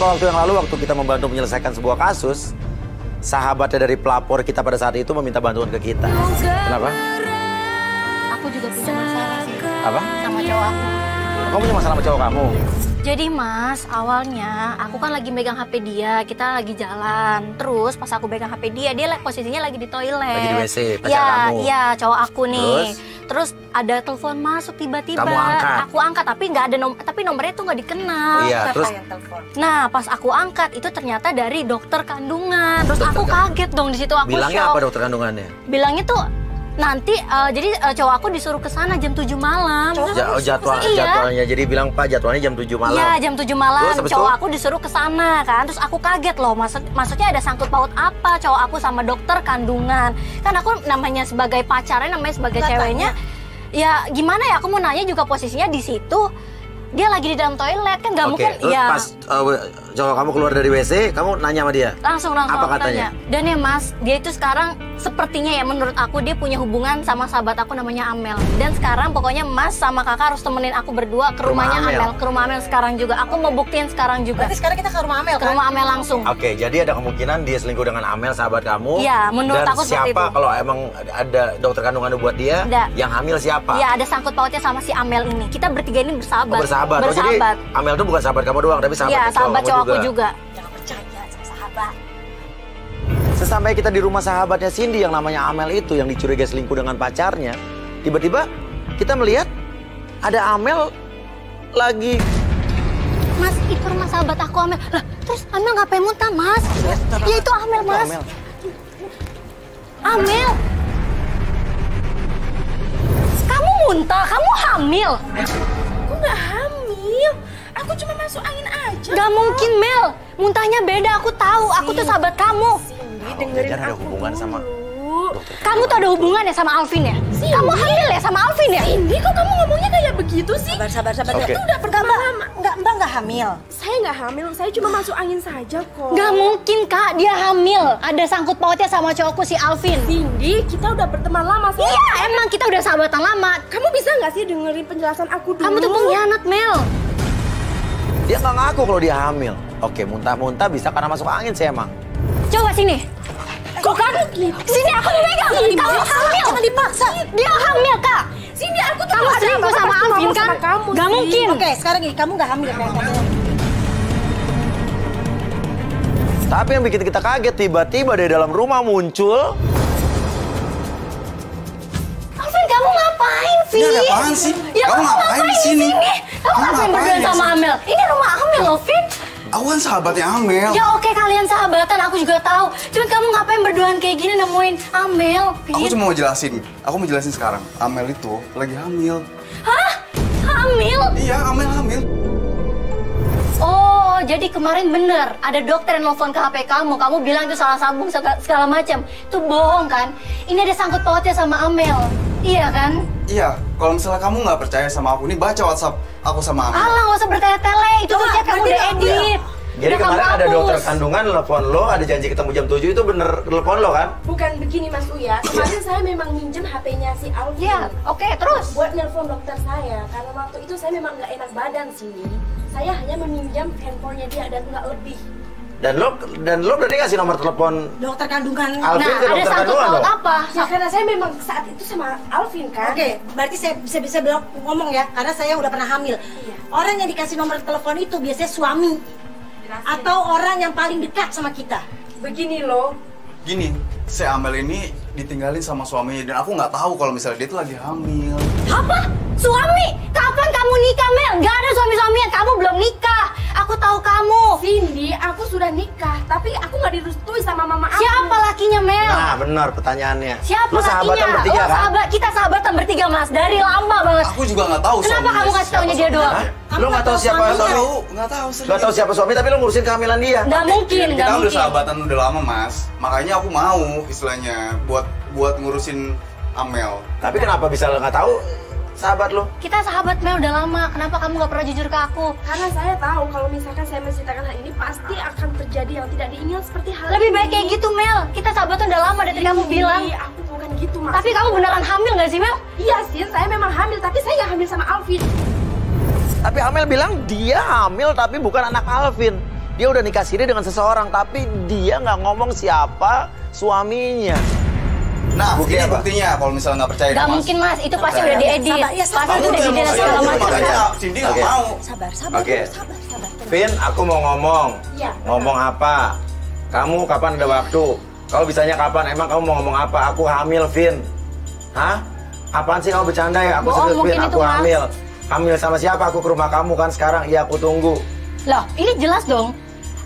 waktu yang lalu waktu kita membantu menyelesaikan sebuah kasus, sahabatnya dari pelapor kita pada saat itu meminta bantuan ke kita. Kenapa? Aku juga punya masalah sih. Apa? Sama cowok aku. Kamu punya masalah sama cowok kamu? Jadi mas, awalnya aku kan lagi megang HP dia, kita lagi jalan. Terus pas aku pegang HP dia posisinya lagi di toilet. Lagi di WC, pacar kamu? Iya, cowok aku nih. Terus ada telepon masuk tiba-tiba. Kamu angkat? Aku angkat, tapi nggak ada tapi nomornya tuh nggak dikenal. Iya, Siapa terus? yang telepon? Nah, pas aku angkat itu ternyata dari dokter kandungan. Terus aku kaget dong di situ, aku Bilangnya shock. apa dokter kandungannya? Bilangnya tuh nanti jadi cowok aku disuruh ke sana jam 7 malam. Jadwalnya, jadi bilang Pak jadwalnya jam 7 malam. Iya, jam 7 malam. Terus, habis Cowok itu? aku disuruh ke sana kan. Terus aku kaget loh, maksudnya ada sangkut paut apa cowok aku sama dokter kandungan. Kan aku namanya sebagai pacarnya, namanya sebagai ceweknya. Ya gimana ya, aku mau nanya juga posisinya di situ. Dia lagi di dalam toilet kan nggak mungkin terus ya. pas cowok kamu keluar dari WC, kamu nanya sama dia? Langsung Apa aku katanya? tanya. Dan ya mas, dia itu sekarang sepertinya ya menurut aku dia punya hubungan sama sahabat aku namanya Amel. Dan sekarang pokoknya mas sama kakak harus temenin aku berdua ke rumahnya Amel. Ke rumah Amel sekarang juga. Aku mau buktiin sekarang juga. Berarti sekarang kita ke rumah Amel Ke kan? rumah Amel langsung. Oke, jadi ada kemungkinan dia selingkuh dengan Amel, sahabat kamu. Iya, menurut dan aku seperti siapa itu. kalau emang ada dokter kandungan buat dia, Ada. yang hamil siapa? Iya, ada sangkut pautnya sama si Amel ini. Kita bertiga ini bersahabat. Oh, bersahabat. Oh, jadi Amel tuh bukan sahabat kamu doang, tapi sahabat Iya, sahabat cowok aku juga. Jangan percaya sama sahabat. Sesampai kita di rumah sahabatnya Cindy yang namanya Amel itu yang dicurigai selingkuh dengan pacarnya, tiba-tiba kita melihat ada Amel lagi. Mas, itu rumah sahabat aku Amel. Lah, terus Amel ngapain muntah, Mas? Ya itu Amel, Itu Mas. Amel. Amel. Kamu muntah, kamu hamil. Aku nggak hamil. Aku cuma masuk angin aja. Gak mungkin, Mel. Muntahnya beda, aku tahu. Aku tuh sahabat kamu. Cindy, dengerin Jangan ada aku hubungan sama dulu. Kamu tuh ada hubungan ya sama Alvin ya? Kamu hamil ya sama Alvin ya? Cindy, kok kamu ngomongnya kayak begitu sih? Sabar. Oke. Itu udah pertama lama. Mbak nggak hamil. Saya nggak hamil, saya cuma masuk angin saja kok. Gak mungkin, Kak. Dia hamil. Ada sangkut pautnya sama cowokku si Alvin. Cindy, kita udah berteman lama. Iya, emang kita udah sahabatan lama. Kamu bisa nggak sih dengerin penjelasan aku dulu? Kamu tuh pengkhianat, Mel. Dia nggak ngaku kalau dia hamil. Oke, muntah-muntah bisa karena masuk angin sih emang. Coba sini. Kok kamu gitu? Sini aku pegang. Kamu hamil. Jangan dipaksa. Dia hamil, Kak. Cindy, aku tuh Kamu ada selingkuh apa-apa, sama aku Alvin ngomong kan? sama kamu Gak sih. mungkin. Oke, sekarang gini, kamu nggak hamil kan? Tapi yang bikin kita kaget tiba-tiba dari dalam rumah muncul. Alvin, kamu ngapain, Vin? Ini ada apaan sih? Ya, Kamu ngapain di sini? Kamu ngapain berdua sama Amel? Ini rumah Amel loh, Vin. Aku kan sahabatnya Amel. Ya oke, kalian sahabatan, aku juga tahu. Cuman kamu ngapain berduaan kayak gini nemuin Amel, Vin? Aku cuma mau jelasin. Aku mau jelasin sekarang. Amel itu lagi hamil. Hah? Hamil? Iya, Amel hamil. Oh, jadi kemarin bener ada dokter yang nelfon ke HP kamu. Kamu bilang itu salah sambung segala macam. Itu bohong kan? Ini ada sangkut pautnya sama Amel. Iya kan? Iya, kalau misalnya kamu nggak percaya sama aku, nih baca WhatsApp aku sama Amel. Alah, nggak usah bertele-tele. Itu tuh chat kamu udah edit. Jadi Udah kamu kemarin ada hapus. dokter kandungan telepon lo, ada janji ketemu jam 7 itu bener telepon lo kan? Bukan begini Mas Uya, kemarin saya memang minjem HP-nya si Alvin. Iya, oke, terus. Buat nelpon dokter saya, karena waktu itu saya memang nggak enak badan sini. Saya hanya meminjam handphonenya dia dan nggak lebih. Dan lo berarti ngasih nomor telepon Dokter kandungan. Alvin Nah, ke ada dokter sangkut kandungan paut lo? apa? Ya karena saya memang saat itu sama Alvin kan. Oke, berarti saya bisa bilang ngomong ya, karena saya udah pernah hamil. Orang yang dikasih nomor telepon itu biasanya suami atau orang yang paling dekat sama kita. Begini loh, Gini, si Amel ini ditinggalin sama suaminya dan aku nggak tahu kalau misalnya dia tuh lagi hamil. Apa? Suami? Kapan kamu nikah, Mel? Gak ada suami-suamian, kamu belum nikah. Aku tahu kamu. Cindy, aku sudah nikah, tapi aku nggak direstui sama mama aku. Siapa lakinya, Mel? Nah benar pertanyaannya. Siapa Lo sahabatan lakinya? bertiga Oh, kan? kita sahabatan bertiga, Mas. Dari lama banget. Aku juga nggak tahu. Kenapa suaminya kamu kasih taunya dia siapa doang? suaminya. Lo nggak tahu siapa Nggak suami? tahu, nggak tahu. Nggak tahu siapa suami tapi lo ngurusin kehamilan dia. Gak mungkin, Kita gak udah mungkin. sahabatan udah lama, Mas. Makanya aku mau istilahnya buat ngurusin Amel. Tapi kenapa bisa lo nggak tahu sahabat lo? Kita sahabat, Mel, udah lama. Kenapa kamu gak pernah jujur ke aku? Karena saya tahu kalau misalkan saya menceritakan hal ini pasti akan terjadi yang tidak diinginkan seperti hal Lebih ini. baik kayak gitu, Mel. Kita sahabatan udah lama dari kamu bilang. Iya, aku bukan gitu mas. Tapi kamu beneran hamil gak sih, Mel? Iya sih, saya memang hamil, tapi saya nggak hamil sama Alvin. Tapi Amel bilang dia hamil tapi bukan anak Alvin. Dia udah nikah siri dengan seseorang, tapi dia nggak ngomong siapa suaminya. Nah, Bukti ini apa? buktinya kalau misalnya nggak percaya. Gak Mas. mungkin Mas, itu pasti udah diedit. Sabar, ya, sabar. Pasti udah diedit segala macam. Makanya Cindy nggak Oke. mau. Sabar. Oke. Sabar. Vin, aku mau ngomong. Iya. Ngomong apa? Kamu kapan ada waktu? Kalau bisanya kapan? Emang kamu mau ngomong apa? Aku hamil, Vin. Hah? Apaan sih kamu bercanda ya? Aku Bohong serius, Vin. mungkin Aku itu, Mas. hamil. Hamil sama siapa? Aku ke rumah kamu kan sekarang. Iya, aku tunggu. Loh, ini jelas dong.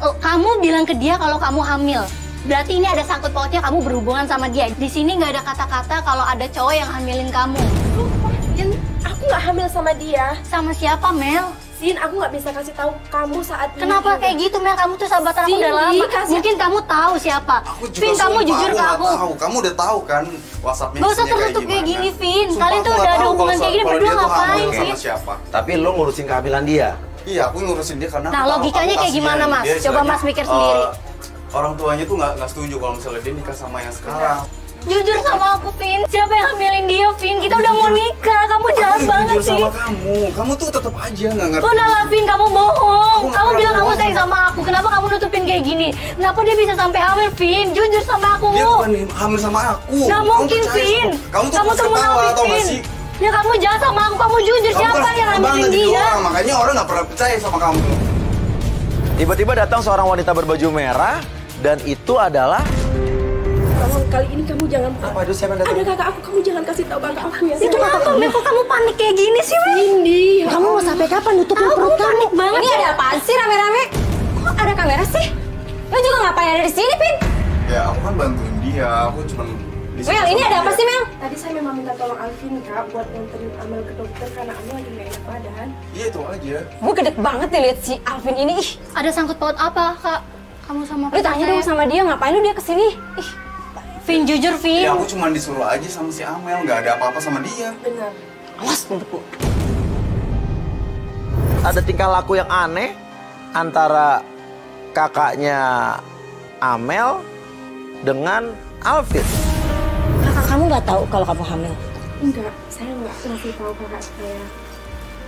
Kamu bilang ke dia kalau kamu hamil. Berarti ini ada sangkut pautnya kamu berhubungan sama dia. Di sini nggak ada kata-kata kalau ada cowok yang hamilin kamu. Sin, aku nggak hamil sama dia. Sama siapa, Mel? Sin, aku nggak bisa kasih tahu kamu saat ini. Kenapa kayak gitu, Mel? Kamu tuh sahabatan aku udah Cindy, lama. kasih- Mungkin kamu tahu siapa. Aku juga Vin, kamu sumpah, jujur ke nggak aku. tahu. Kamu udah tahu kan WhatsApp-nya Gak usah isinya tertutup kayak gini, Vin. Sumpah, Kalian aku tuh nggak udah ada tahu hubungan kalau kayak gini, kalau berdua dia tuh ngapain hamil sih? sama siapa. Tapi lo ngurusin kehamilan dia. Iya, aku ngurusin dia karena Nah, aku tahu, logikanya aku kayak gimana, kasihan. Mas? Dia Coba istilahnya, Mas mikir sendiri. Orang tuanya tuh nggak setuju kalau misalnya dia nikah sama yang sekarang. Jujur sama aku, Vin. Siapa yang hamilin dia, Vin? Kita udah mau nikah. Kamu jahat Aku banget jujur sih. sama kamu tuh tetap aja nggak ngerti. Udah lah, Vin. Kamu bohong. Aku nggak Kamu pernah bilang kamu bohong. sayang sama aku. Kenapa kamu nutupin kayak gini? Kenapa dia bisa sampai hamil, Vin? Jujur sama aku. Dia bukan hamil sama aku. Gak Kamu mungkin, percaya Vin. sama- Kamu tuh Kamu ketawa, munafik, tau nggak Vin. sih? Ya kamu jahat sama aku. Kamu jujur. Kamu Siapa kan yang banget hamilin jadi dia? orang, makanya orang nggak pernah percaya sama kamu. Tiba-tiba datang seorang wanita berbaju merah dan itu adalah Tolong kali ini kamu jangan. apa itu siapa yang datang? Ada kakak aku, kamu jangan kasih tahu kakak aku ya. Itu apa, Mel? Kok kamu panik kayak gini sih, Vin? Cindy. Kamu mau sampai kapan nutupin perut kamu? Panik banget. Ini ada apaan sih rame-rame? Kok ada kamera sih? Lo juga ngapain ada di sini, Pin? Ya aku kan bantuin dia, aku cuma di sini Mel, ini sama ada dia. apa sih, Mel? Tadi saya memang minta tolong Alvin kak buat nganterin Amel ke dokter karena Amel lagi nggak enak badan. Iya itu aja. Gue gede banget nih liat si Alvin ini. Ih, Ada sangkut paut apa, Kak? Kamu sama lu tanya dong sama dia, ngapain lu dia kesini? Ih, Vin, jujur, Vin. Ya aku cuma disuruh aja sama si Amel, nggak ada apa-apa sama dia. Benar. awas mulutmu. Ada tingkah laku yang aneh antara kakaknya Amel dengan Alvin. Kakak kamu nggak tahu kalau kamu hamil. Enggak, saya nggak ngasih tahu kakak saya.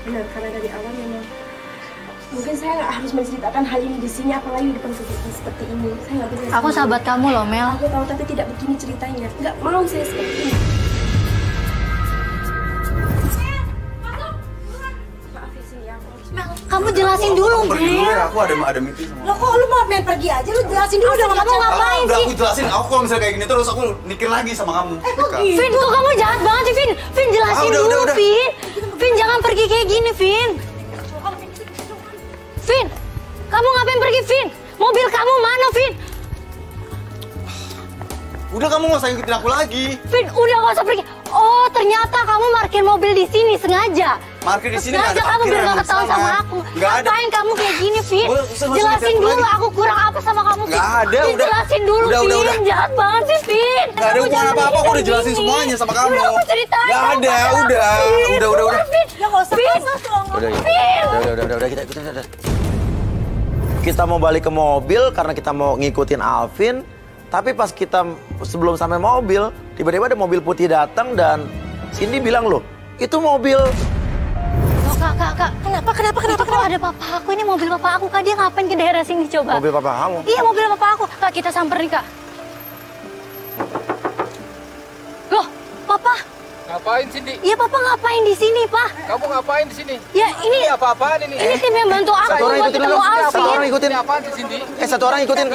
Benar, karena dari awal memang mungkin saya nggak harus menceritakan hal ini di sini, apalagi di depan publik seperti ini. Saya nggak bisa. Aku sahabat kamu loh, Mel. Aku tahu tapi tidak begini ceritanya. Nggak mau saya seperti ini. Maaf ya sini ya, aku harus. Mel, kamu jelasin dulu, Aku pergi dulu Mel. ya, aku ada meeting sama Lo kok lu mau main pergi aja? Lu jelasin dulu dong. Kamu ngapain Udah sih? aku jelasin, aku kalau misalnya kayak gini terus aku mikir lagi sama kamu. Kak. Vin, kok kamu jahat banget sih, Vin? Vin, jelasin dulu, udah. Vin. Vin, jangan pergi kayak gini, Vin. Vin, kamu ngapain pergi, Vin? Mobil kamu mana, Vin? Udah kamu nggak usah ngikutin aku lagi. Vin, udah gak usah pergi. Oh, ternyata kamu parkir mobil di sini sengaja. Parkir di sini nggak Sengaja ada kamu biar parkiran gak ketahuan sana. sama aku. Nggak ada. Ngapain kamu kayak gini, Vin? Nggak usah Jelasin ngikutin aku dulu lagi. aku kurang apa sama kamu, Vin. Nggak ada, Vin, udah. jelasin dulu, Udah, Vin. udah. Jahat banget sih, Vin. Nggak ada Kamu hubungan jangan apa-apa, aku udah kayak jelasin gini. semuanya sama kamu. Udah, aku ceritain. Nggak kamu ada, pacaran. udah. Vin, Udah. Vin. Ya nggak usah Vin. kasar dong. Udah, Vin. udah, kita ikutin udah. Kita mau balik ke mobil karena kita mau ngikutin Alvin. Tapi pas kita sebelum sampai mobil, tiba-tiba ada mobil putih datang dan Cindy bilang loh, itu mobil. Oh, Kak. Kenapa? Kalau ada papa aku, ini mobil papa aku, Kak. Dia ngapain ke daerah sini coba? Mobil papa kamu. Iya, mobil papa aku. Kak, kita samperin, Kak. Loh, papa. Ngapain Cindy? Iya, papa ngapain di sini, Pak? Kamu ngapain di sini? Ya, ini Apa-apaan ini? tim yang bantu aku Satu orang buat ikutin ketemu dulu. Satu Alvin. orang ikutin. Ini apaan sih Cindy? Satu orang ikutin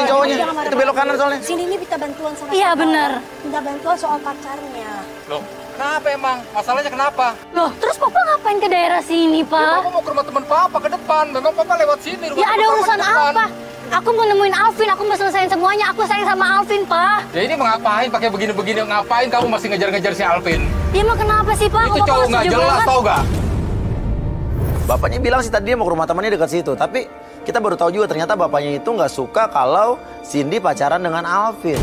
cowoknya. Itu belok kanan soalnya. Sini ini minta bantuan sama Iya, kakak. benar. Minta bantuan soal pacarnya. Loh, kenapa emang? Masalahnya kenapa? Loh, terus papa ngapain ke daerah sini, Pak? Kamu mau ke rumah teman papa ke depan. Memang papa lewat sini. rumah Ya ada teman papa urusan di depan. apa? Aku mau nemuin Alvin, aku mau selesaiin semuanya. Aku sayang sama Alvin, Pak. Ya ini mau ngapain pakai begini-begini? Ngapain kamu masih ngejar-ngejar si Alvin? Dia mah kenapa sih, Pak? Itu Kok Bapak cowok nggak setuju jelas banget? tau gak? Bapaknya bilang sih tadi dia mau ke rumah temannya dekat situ. Tapi kita baru tahu juga ternyata bapaknya itu nggak suka kalau Cindy pacaran dengan Alvin.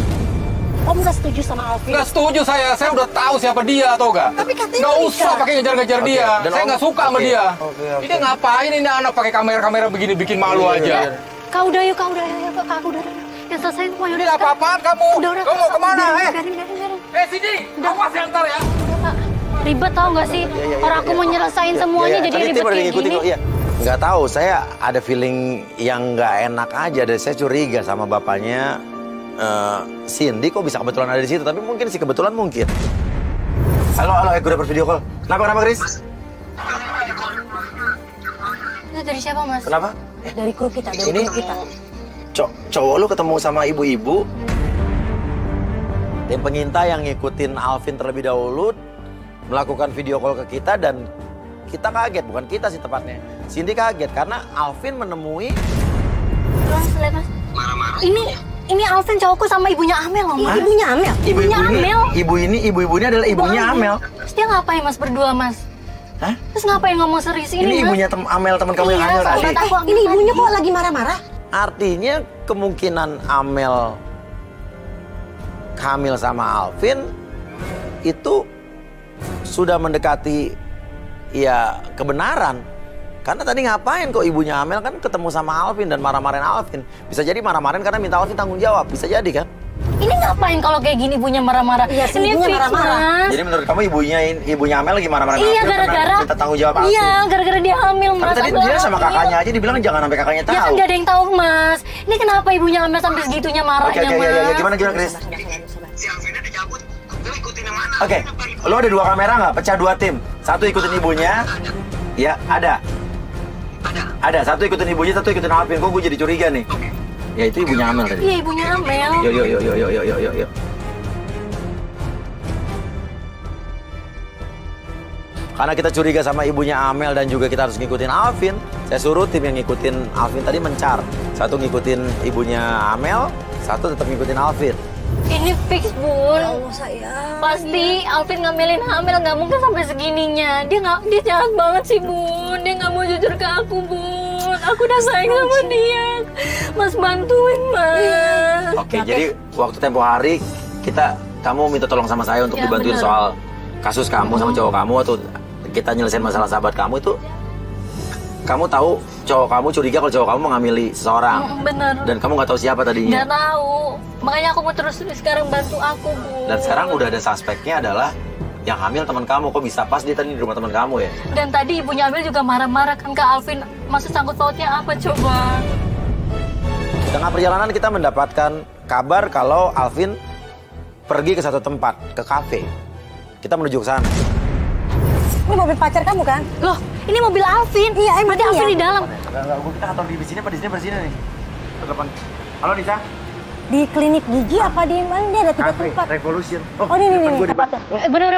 Om nggak setuju sama Alvin. Nggak setuju saya udah tahu siapa dia tau gak? Tapi katanya nggak nikah. usah pakai ngejar-ngejar Oke, dia. dan Saya Om- nggak suka sama oke, dia. oke. Ini ngapain ini anak pakai kamera-kamera begini bikin malu aja? Kak, udah yuk, Kak, udah yuk, Kak, udah. Ya selesai semuanya. Ini apa-apaan kamu? Udah. Kamu mau kemana? Garing. Cindy, awas ya ntar ya. Ribet tau gak sih? Orang aku mau nyelesain semuanya jadi Tadi ribet tim udah kayak ngikutin gini. kok, iya. Nggak tahu, saya ada feeling yang nggak enak aja. Dan saya curiga sama bapaknya Cindy kok bisa kebetulan ada di situ. Tapi mungkin sih kebetulan mungkin. Halo, aku udah video call. Kenapa Chris? Itu dari siapa mas? Kenapa? Dari kru kita, Ini cowok lu ketemu sama ibu-ibu. Tim pengintai yang ngikutin Alvin terlebih dahulu melakukan video call ke kita dan kita kaget, bukan kita sih tepatnya. Cindy kaget karena Alvin menemui. Mas, lihat mas. Ini Alvin cowokku sama ibunya Amel loh mas. Ibunya Amel? Ibunya Amel. Ibu ini adalah ibunya Amel. Terus dia ngapain mas berdua mas? Hah? Terus ngapain ngomong serius ini mas? Ibunya Amel, teman kamu yang hamil tadi. Ini ibunya kok lagi marah-marah? Artinya kemungkinan Amel hamil sama Alvin itu sudah mendekati ya kebenaran. Karena tadi ngapain kok ibunya Amel kan ketemu sama Alvin dan marah-marahin Alvin. Bisa jadi marah-marahin karena minta Alvin tanggung jawab. Bisa jadi kan? Ini ngapain kalau kayak gini ibunya marah-marah? Iya sih, Ini ibunya fix, marah-marah. Mas. Jadi menurut kamu ibunya Amel lagi marah-marahin Iya, Alvin gara-gara karena minta tanggung jawab Alvin? Iya, gara-gara dia hamil mas. Tapi tadi Aku dia sama hamil. kakaknya aja dibilang jangan sampai kakaknya tahu. Ya kan gak ada yang tahu mas. Ini kenapa ibunya Amel sampai segitunya marahnya Oke, mas? gimana Chris? Oke, lo ada 2 kamera nggak? Pecah 2 tim. Satu ikutin ibunya. Ya, ada. Ada. Satu ikutin ibunya, satu ikutin Alvin. Kok gue jadi curiga nih? Ya itu ibunya Amel tadi. Iya ibunya Amel. Yuk. Karena kita curiga sama ibunya Amel dan juga kita harus ngikutin Alvin. Saya suruh tim yang ngikutin Alvin tadi mencar. Satu ngikutin ibunya Amel, satu tetap ngikutin Alvin. Ini fix bun. Ya Allah sayang. Pasti Alvin ngamelin Amel nggak mungkin sampai segininya. Dia jahat banget sih bun. Dia nggak mau jujur ke aku bun. Aku udah sayang sama dia. Mas bantuin mas. Oke, jadi waktu tempo hari kamu minta tolong sama saya untuk Ya, dibantuin bener. soal kasus kamu sama cowok kamu atau kita nyelesain masalah sahabat kamu itu. Kamu tahu cowok kamu curiga kalau cowok kamu mengamili seseorang. Bener. Dan kamu nggak tahu siapa tadinya. Nggak tahu. Makanya aku mau terus sekarang bantu aku bun. Dan sekarang udah ada suspeknya adalah yang hamil teman kamu. Kok bisa pas dia tadi di rumah teman kamu ya? Dan tadi ibunya Amel juga marah-marah kan ke Alvin. Maksud sangkut pautnya apa coba? Di tengah perjalanan kita mendapatkan kabar kalau Alvin pergi ke satu tempat, ke kafe. Kita menuju ke sana. Ini mobil pacar kamu kan? Loh, ini mobil Alvin. Iya, berarti iya. Alvin di dalam. Enggak, kita kantor di sini apa di sini nih? Telepon. Halo Nisa. Di klinik gigi apa di mana? Dia ada 3 tempat. Revolution. Oh, ini. Bener.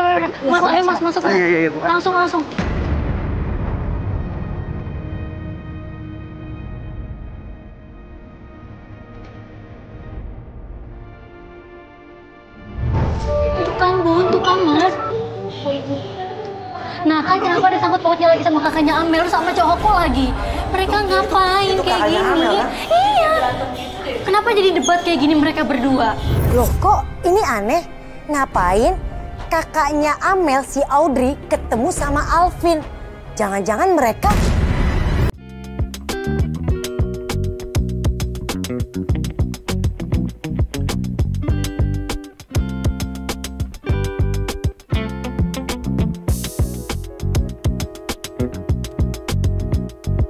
Mas, ayo mas masuk. Iya. Langsung. Tuh kan mas. Nah kan kenapa ada sangkut pautnya lagi sama kakaknya Amel sama cowokku lagi? Mereka ngapain itu kayak kakaknya gini? Amel, kan? Iya. Kenapa jadi debat kayak gini mereka berdua? Loh kok ini aneh? Ngapain kakaknya Amel si Audrey ketemu sama Alvin? Jangan-jangan mereka